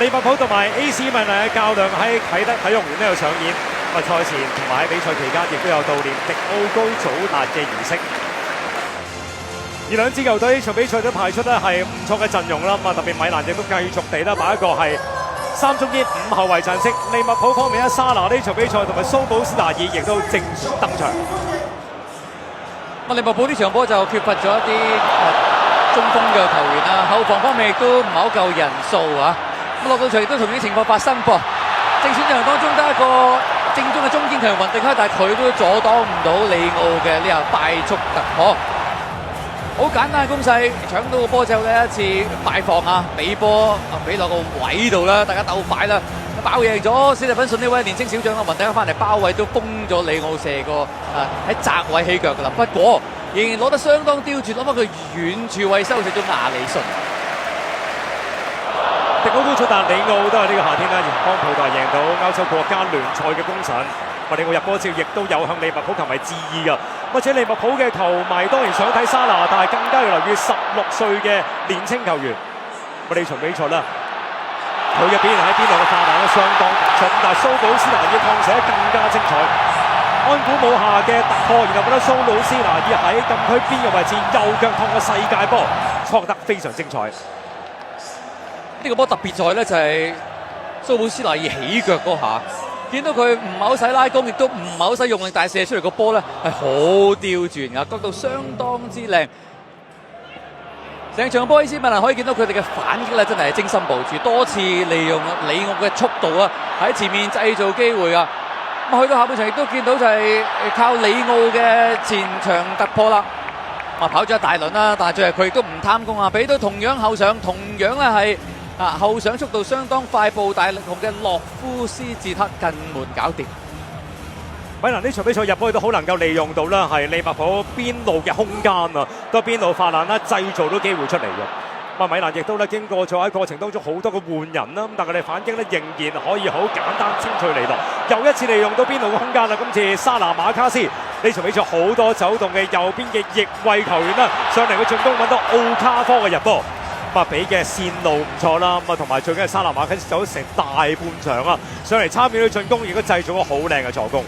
利物浦同埋 AC 米蘭嘅較量喺啟德體育園呢度上演。賽前同埋喺比賽期間亦都有悼念迪奧高祖達嘅儀式。而兩支球隊呢場比賽都排出咧係唔錯嘅陣容啦，特別米蘭亦都繼續地咧擺一個係3中堅5後衞陣式。利物浦方面咧，沙拿呢場比賽同埋蘇保斯拿爾亦都正選登場。利物浦呢場波就缺乏咗一啲中鋒嘅球員啦，後防方面亦都唔係好夠人數啊。落到場亦都同樣情況發生噃。正選陣容當中得一個正宗嘅中堅強雲迪克，但係佢都阻擋唔到里奧嘅呢個快速突破。好簡單嘅攻勢，搶到個波之後呢，一次快放啊，俾波俾落個位度啦，大家鬥快啦，包贏咗史蒂芬遜呢位年青小將啦，雲迪克翻嚟包位都封咗里奧射個喺窄位起腳噶啦，不過仍然攞得相當刁鑽，攞翻佢遠處位收射咗亞里遜。迪奧高祖達里奧都係呢個夏天啦，幫葡萄牙贏到歐洲國家聯賽嘅功臣。里奧入波之後，亦都有向利物浦球迷致意㗎。或者利物浦嘅球迷當然想睇沙拿，但係更加要留意16歲嘅年青球員。呢場比賽啦，佢嘅表現喺邊度嘅發難都相當突出，但係蘇保斯拿爾創寫更加精彩。安古姆下嘅突破，然後覺得蘇魯斯拿爾喺禁區邊嘅位置右腳趟個世界波，創得非常精彩。呢個波特別在呢，就係蘇保斯拿爾起腳嗰下。見到佢唔係好使拉弓，亦都唔係好使用力，但係射出嚟個波咧係好刁鑽㗎，角度相當之靚。成場波 AC 米蘭可以見到佢哋嘅反擊咧，真係精心部署，多次利用里奧嘅速度啊，喺前面製造機會啊。咁去到下半場亦都見到就係靠里奧嘅前場突破啦。跑咗一大輪啦，但係最後佢亦都唔貪功啊，俾到同樣後上，同樣咧係。後上速度相當快步大力雄嘅洛夫斯捷克近門搞掂。米蘭呢場比賽入波都好能夠利用到啦，係利物浦邊路嘅空間啊，都係邊路發難啦，製造到機會出嚟嘅。米蘭亦都咧經過咗喺過程當中好多嘅換人啦，但係佢哋反擊咧仍然可以好簡單清脆利落，又一次利用到邊路嘅空間啦。今次沙拿馬卡斯呢場比賽好多走動嘅右邊嘅翼位球員啦，上嚟嘅進攻揾到奧卡科嘅入波。俾嘅線路唔錯啦，同埋最緊係沙拿馬卡斯走咗成大半場啊，上嚟參與到進攻，亦都製造咗好靚嘅助攻。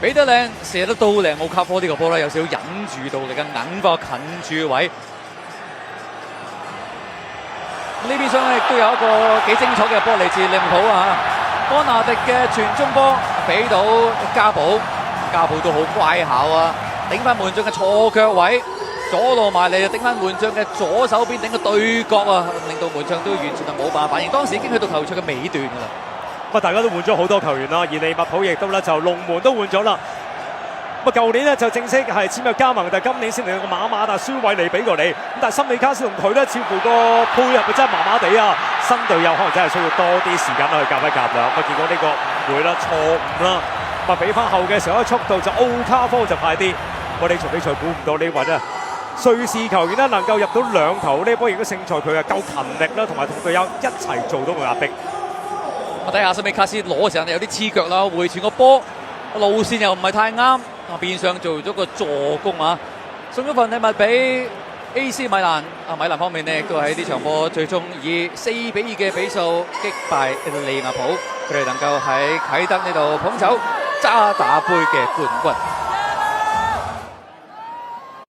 俾得靚，射得到靚，奧卡科呢個波咧有少少忍住到嚟嘅硬波近住位。呢邊廂咧亦都有一個幾精彩嘅波嚟自利物浦啊！安拿迪嘅傳中波俾到加寶，加寶都好乖巧啊，頂翻門將嘅錯腳位。左路埋嚟就頂翻門將嘅左手邊頂個對角啊，令到門將都完全係冇辦法反應。當時已經去到球場嘅尾段㗎啦。大家都換咗好多球員啦，而利物浦亦都咧就龍門都換咗啦。舊年咧就正式係簽入加盟，但係今年先嚟到個馬達舒偉尼俾過你。咁但係森美卡斯同佢咧似乎個配合真係麻麻地啊，新隊友可能真係需要多啲時間去夾一夾啦。結果呢個誤會啦、錯誤啦，俾翻後嘅時候速度就奧卡科就快啲。呢場比賽估唔到呢位啊！瑞士球員咧能夠入到2球，呢波亦都勝在佢夠勤力啦，同埋同隊友一齊做到個壓迫。我睇下森美卡斯攞嘅時候有啲黐腳啦，回傳個波路線又唔係太啱，變相做咗個助攻啊！送咗份禮物俾 AC 米蘭。米蘭方面呢，亦都喺呢場波最終以4-2嘅比數擊敗利物浦，佢哋能夠喺啟德呢度捧走渣打杯嘅冠軍。